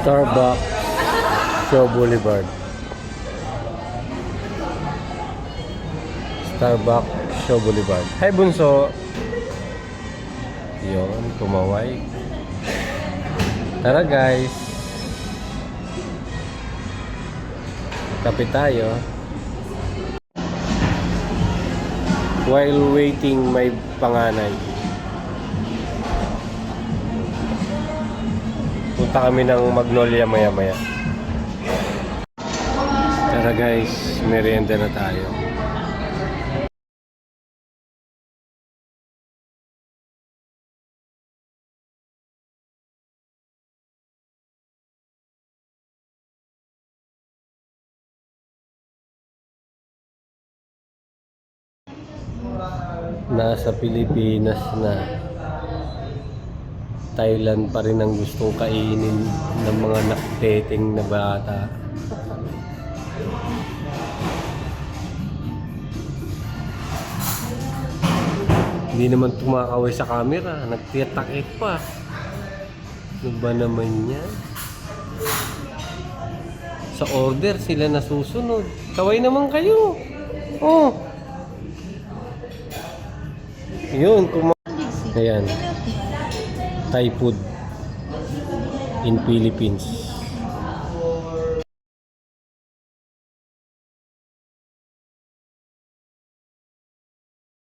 Starbucks Shaw Boulevard. Starbucks Shaw Boulevard. Hi Bunso. Yun, kumaway. Tara guys. Kape tayo. While waiting may panganay. Punta kami ng Magnolia maya-maya. Tara guys, merienda na tayo. Nasa Pilipinas na. Thailand pa rin ang gustong kainin ng mga nakteting na bata. Hindi naman tumakaway sa camera, nagtiyatakit pa. Ano ba naman yan? Sa order sila nasusunod. Kaway naman kayo. Oh. Yun, ayan. Thai food in Philippines.